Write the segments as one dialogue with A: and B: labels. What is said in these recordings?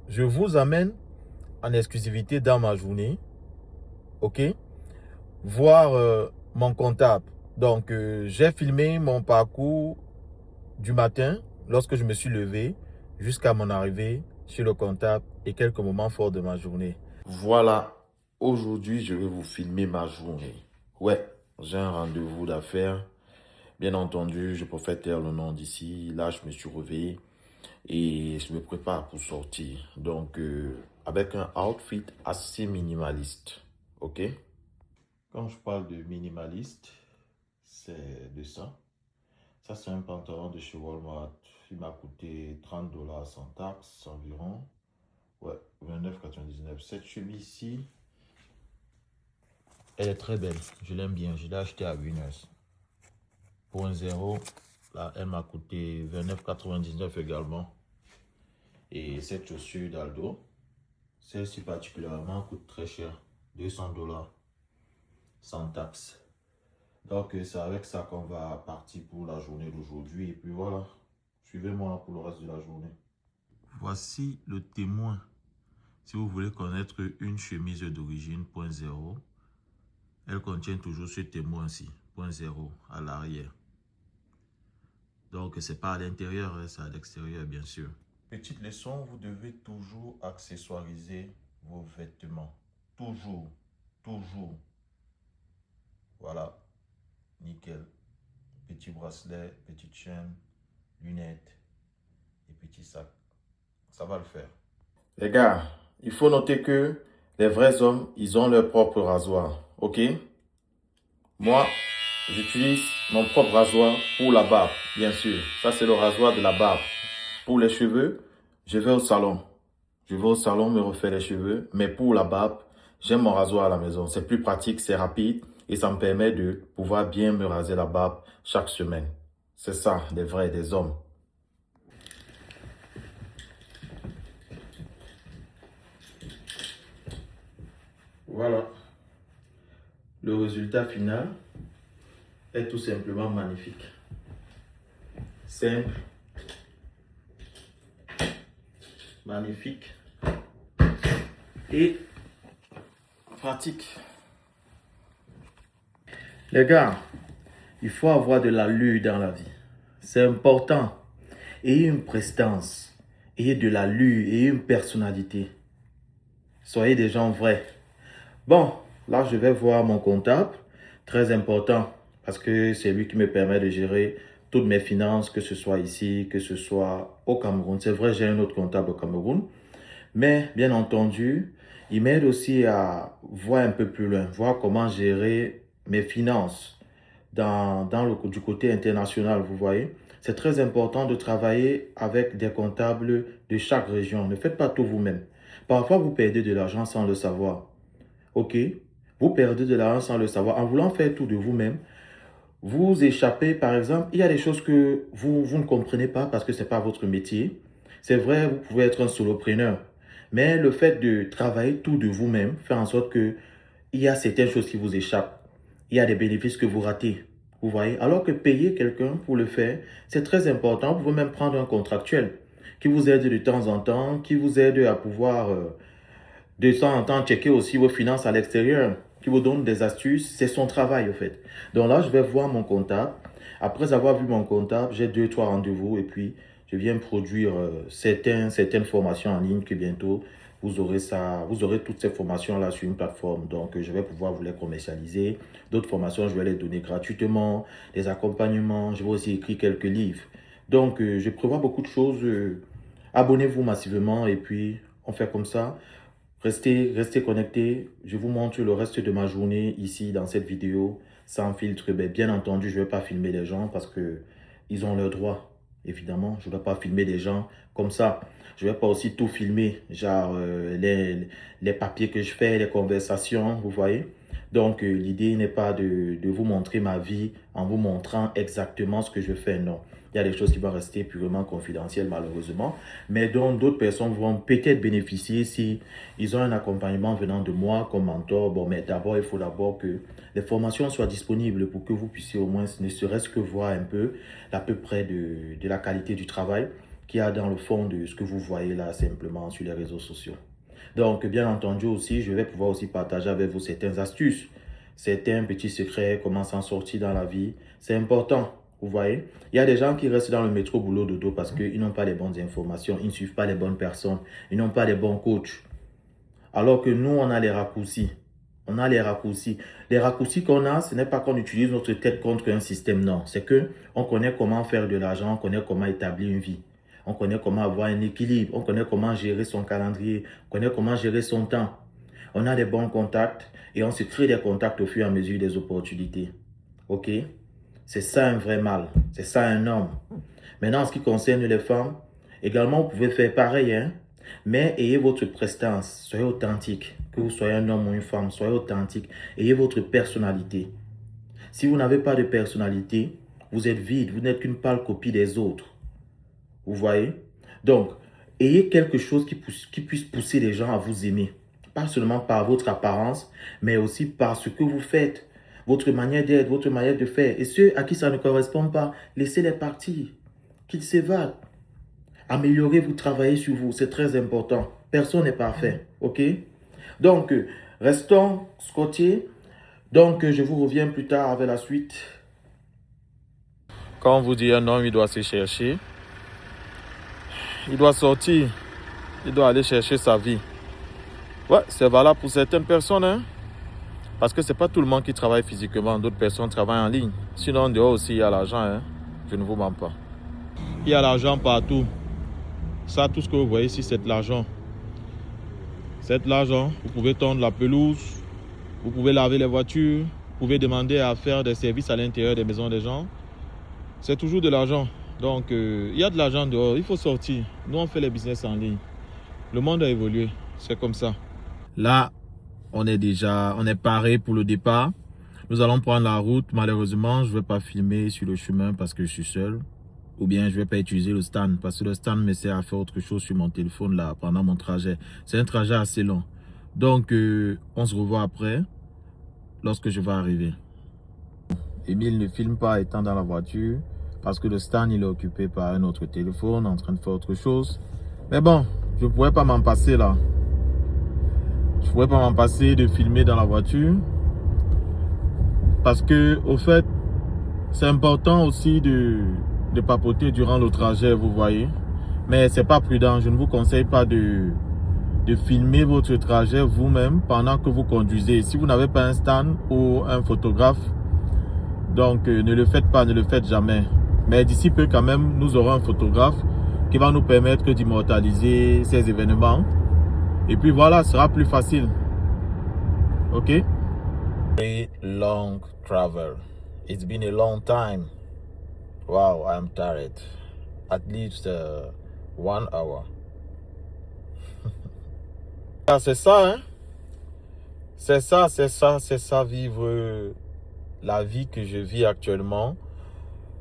A: je vous amène en exclusivité dans ma journée, ok? Voir mon comptable. Donc, j'ai filmé mon parcours du matin, lorsque je me suis levé, jusqu'à mon arrivée chez le comptable et quelques moments forts de ma journée. Voilà, aujourd'hui, je vais vous filmer ma journée. Ouais, j'ai un rendez-vous d'affaires. Bien entendu, je préfère taire le nom d'ici. Là, je me suis réveillé et je me prépare pour sortir. Donc, avec un outfit assez minimaliste. Ok? Quand je parle de minimaliste, c'est de ça. Ça, c'est un pantalon de chez Walmart. Il m'a coûté 30 dollars sans taxe environ. Ouais, 29,99. Cette chemise-ci, elle est très belle. Je l'aime bien. Je l'ai achetée à Winners. Pour un zéro, là, elle m'a coûté 29,99 également. Et cette chaussure d'Aldo, celle-ci particulièrement coûte très cher. 200 dollars sans taxe. Donc, c'est avec ça qu'on va partir pour la journée d'aujourd'hui. Et puis voilà, suivez-moi pour le reste de la journée. Voici le témoin. Si vous voulez connaître une chemise d'origine .0, elle contient toujours ce témoin-ci, .0 à l'arrière. Donc, c'est pas à l'intérieur, c'est à l'extérieur, bien sûr. Petite leçon, vous devez toujours accessoiriser vos vêtements. Toujours, toujours. Voilà, nickel. Petit bracelet, petite chaîne, lunettes et petit sac. Ça va le faire. Les gars, il faut noter que les vrais hommes, ils ont leur propre rasoir. Ok? Moi, j'utilise mon propre rasoir pour la barbe, bien sûr. Ça, c'est le rasoir de la barbe. Pour les cheveux, je vais au salon. Je vais au salon me refaire les cheveux. Mais pour la barbe, j'ai mon rasoir à la maison. C'est plus pratique, c'est rapide et ça me permet de pouvoir bien me raser la barbe chaque semaine. C'est ça, des vrais, des hommes. Voilà. Le résultat final est tout simplement magnifique. Simple, magnifique et pratique. Les gars, il faut avoir de l'allure dans la vie. C'est important. Ayez une prestance, ayez de l'allure, ayez une personnalité. Soyez des gens vrais. Bon, là je vais voir mon comptable. Très important parce que c'est lui qui me permet de gérer toutes mes finances, que ce soit ici, que ce soit au Cameroun. C'est vrai, j'ai un autre comptable au Cameroun. Mais bien entendu, il m'aide aussi à voir un peu plus loin, voir comment gérer mes finances du côté international, vous voyez. C'est très important de travailler avec des comptables de chaque région. Ne faites pas tout vous-même. Parfois, vous perdez de l'argent sans le savoir. OK? Vous perdez de l'argent sans le savoir. En voulant faire tout de vous-même, vous échappez, par exemple, il y a des choses que vous ne comprenez pas parce que ce n'est pas votre métier. C'est vrai, vous pouvez être un solopreneur. Mais le fait de travailler tout de vous-même fait en sorte que il y a certaines choses qui vous échappent. Il y a des bénéfices que vous ratez. Vous voyez? Alors que payer quelqu'un pour le faire, c'est très important. Vous pouvez même prendre un contractuel qui vous aide de temps en temps, qui vous aide à pouvoir de temps en temps checker aussi vos finances à l'extérieur, qui vous donne des astuces. C'est son travail, en fait. Donc là, je vais voir mon comptable. Après avoir vu mon comptable, j'ai 2, 3 rendez-vous et puis je viens produire certaines formations en ligne que bientôt vous aurez ça, vous aurez toutes ces formations-là sur une plateforme. Donc, je vais pouvoir vous les commercialiser. D'autres formations, je vais les donner gratuitement, des accompagnements. Je vais aussi écrire quelques livres. Donc, je prévois beaucoup de choses. Abonnez-vous massivement et puis on fait comme ça. Restez connectés. Je vous montre le reste de ma journée ici dans cette vidéo sans filtre. Ben, bien entendu, je ne vais pas filmer les gens parce que ils ont leur droit. Évidemment, je ne vais pas filmer des gens comme ça. Je ne vais pas aussi tout filmer, genre les papiers que je fais, les conversations, vous voyez. Donc, l'idée n'est pas de vous montrer ma vie en vous montrant exactement ce que je fais, non. Il y a des choses qui vont rester purement confidentielles, malheureusement, mais dont d'autres personnes vont peut-être bénéficier si ils ont un accompagnement venant de moi comme mentor. Bon, mais d'abord, il faut d'abord que les formations soient disponibles pour que vous puissiez au moins, ne serait-ce que voir un peu, à peu près de la qualité du travail qu'il y a dans le fond de ce que vous voyez là simplement sur les réseaux sociaux. Donc, bien entendu aussi, je vais pouvoir aussi partager avec vous certaines astuces, certains petits secrets, comment s'en sortir dans la vie. C'est important, vous voyez. Il y a des gens qui restent dans le métro boulot dodo parce qu'ils n'ont pas les bonnes informations, ils ne suivent pas les bonnes personnes, ils n'ont pas les bons coachs. Alors que nous, on a les raccourcis. On a les raccourcis. Les raccourcis qu'on a, ce n'est pas qu'on utilise notre tête contre un système, non. C'est que on connaît comment faire de l'argent, on connaît comment établir une vie. On connaît comment avoir un équilibre, on connaît comment gérer son calendrier, on connaît comment gérer son temps. On a des bons contacts et on se crée des contacts au fur et à mesure des opportunités. Ok? C'est ça un vrai mal. C'est ça un homme. Maintenant, en ce qui concerne les femmes, également, vous pouvez faire pareil, hein? Mais ayez votre prestance, soyez authentique. Que vous soyez un homme ou une femme, soyez authentique. Ayez votre personnalité. Si vous n'avez pas de personnalité, vous êtes vide, vous n'êtes qu'une pâle copie des autres. Vous voyez? Donc, ayez quelque chose qui puisse pousser les gens à vous aimer. Pas seulement par votre apparence, mais aussi par ce que vous faites. Votre manière d'être, votre manière de faire. Et ceux à qui ça ne correspond pas, laissez-les partir. Qu'ils s'évadent. Améliorez-vous, travaillez sur vous. C'est très important. Personne n'est parfait. OK? Donc, restons scotchés. Donc, je vous reviens plus tard avec la suite. Quand on vous dit un homme, il doit se chercher. Il doit sortir. Il doit aller chercher sa vie. Ouais, c'est valable pour certaines personnes, hein? Parce que c'est pas tout le monde qui travaille physiquement. D'autres personnes travaillent en ligne. Sinon, en dehors aussi, il y a l'argent, hein? Je ne vous mens pas. Il y a l'argent partout. Ça, tout ce que vous voyez ici, c'est de l'argent. C'est de l'argent. Vous pouvez tondre la pelouse. Vous pouvez laver les voitures. Vous pouvez demander à faire des services à l'intérieur des maisons des gens. C'est toujours de l'argent. Donc, il y a de l'argent dehors. Il faut sortir. Nous, on fait les business en ligne. Le monde a évolué. C'est comme ça. Là, on est paré pour le départ. Nous allons prendre la route. Malheureusement, je ne vais pas filmer sur le chemin parce que je suis seul. Ou bien je ne vais pas utiliser le stand parce que le stand me sert à faire autre chose sur mon téléphone là pendant mon trajet. C'est un trajet assez long. Donc, on se revoit après lorsque je vais arriver. Emile ne filme pas étant dans la voiture parce que le stand il est occupé par un autre téléphone en train de faire autre chose. Mais bon, je ne pourrais pas m'en passer là. Je ne pourrais pas m'en passer de filmer dans la voiture. Parce que, au fait, c'est important aussi de papoter durant le trajet, vous voyez. Mais c'est pas prudent. Je ne vous conseille pas de filmer votre trajet vous-même pendant que vous conduisez. Si vous n'avez pas un stand ou un photographe, donc ne le faites pas, ne le faites jamais. Mais d'ici peu quand même, nous aurons un photographe qui va nous permettre d'immortaliser ces événements. Et puis voilà, ce sera plus facile. Ok? Very long travel. It's been a long time. Wow, I'm tired. At least 1 hour. C'est ça, hein? C'est ça, vivre la vie que je vis actuellement.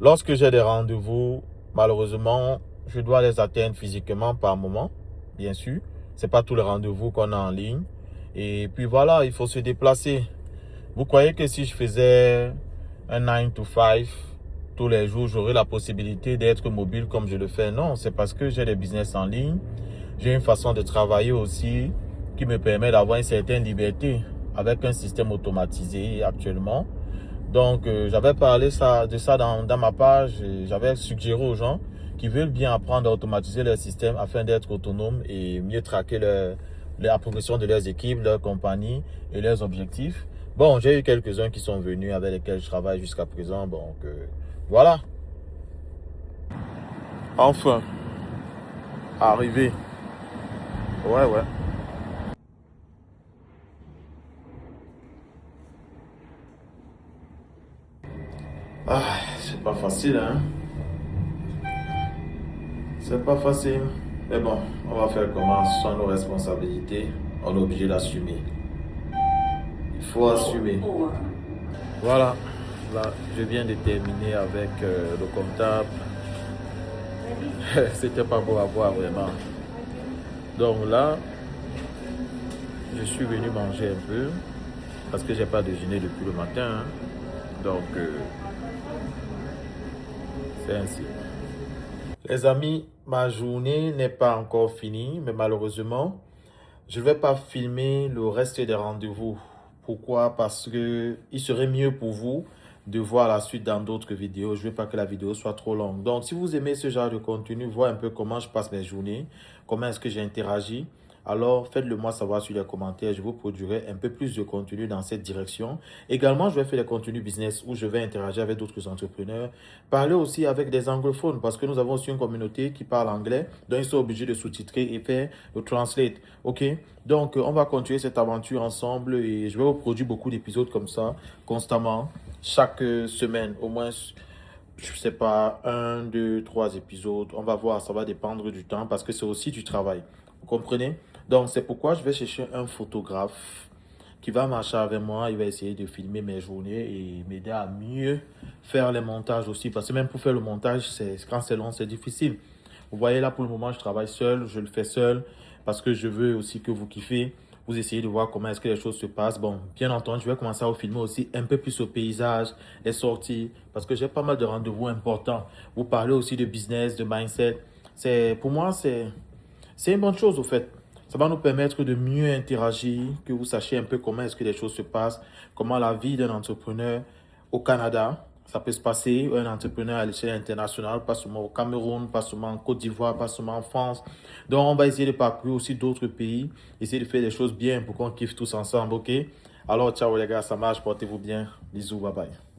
A: Lorsque j'ai des rendez-vous, malheureusement, je dois les atteindre physiquement par moment, bien sûr. C'est pas tous les rendez-vous qu'on a en ligne. Et puis voilà, il faut se déplacer. Vous croyez que si je faisais un 9 to 5 tous les jours, j'aurais la possibilité d'être mobile comme je le fais? Non, c'est parce que j'ai des business en ligne. J'ai une façon de travailler aussi qui me permet d'avoir une certaine liberté avec un système automatisé actuellement. Donc, j'avais parlé de ça dans ma page. J'avais suggéré aux gens qui veulent bien apprendre à automatiser leur système afin d'être autonomes et mieux traquer la progression de leurs équipes, leurs compagnies et leurs objectifs. Bon, j'ai eu quelques-uns qui sont venus avec lesquels je travaille jusqu'à présent. Donc, voilà. Enfin, arrivé. Ouais. Ah, c'est pas facile, hein. C'est pas facile. Mais bon, on va faire comment? Ce sont nos responsabilités. On est obligé d'assumer. Il faut assumer. Voilà. Là, je viens de terminer avec le comptable. C'était pas beau à voir vraiment. Donc là, je suis venu manger un peu parce que j'ai pas déjeuné depuis le matin. Hein. Donc, c'est ainsi. Les amis, ma journée n'est pas encore finie, mais malheureusement, je ne vais pas filmer le reste des rendez-vous. Pourquoi? Parce que il serait mieux pour vous de voir la suite dans d'autres vidéos. Je ne veux pas que la vidéo soit trop longue. Donc, si vous aimez ce genre de contenu, voir un peu comment je passe mes journées, comment est-ce que j'interagis, alors faites-le moi savoir sur les commentaires. Je vous produirai un peu plus de contenu dans cette direction. Également, je vais faire des contenus business où je vais interagir avec d'autres entrepreneurs. Parler aussi avec des anglophones parce que nous avons aussi une communauté qui parle anglais. Donc, ils sont obligés de sous-titrer et faire le translate. OK? Donc, on va continuer cette aventure ensemble et je vais vous produire beaucoup d'épisodes comme ça constamment. Chaque semaine, au moins, je sais pas, un, deux, trois épisodes. On va voir, ça va dépendre du temps parce que c'est aussi du travail. Vous comprenez? Donc, c'est pourquoi je vais chercher un photographe qui va marcher avec moi. Il va essayer de filmer mes journées et m'aider à mieux faire les montages aussi. Parce que même pour faire le montage, quand c'est long, c'est difficile. Vous voyez, là, pour le moment, je travaille seul, je le fais seul parce que je veux aussi que vous kiffez. Vous essayez de voir comment est-ce que les choses se passent. Bon, bien entendu, je vais commencer à vous filmer aussi un peu plus au paysage, les sorties, parce que j'ai pas mal de rendez-vous importants. Vous parlez aussi de business, de mindset. Pour moi, c'est une bonne chose, au fait. Ça va nous permettre de mieux interagir, que vous sachiez un peu comment est-ce que les choses se passent, comment la vie d'un entrepreneur au Canada, ça peut se passer, un entrepreneur à l'échelle internationale, pas seulement au Cameroun, pas seulement en Côte d'Ivoire, pas seulement en France. Donc, on va essayer de parcourir aussi d'autres pays, essayer de faire des choses bien pour qu'on kiffe tous ensemble, ok? Alors, ciao les gars, ça marche, portez-vous bien. Bisous, bye bye.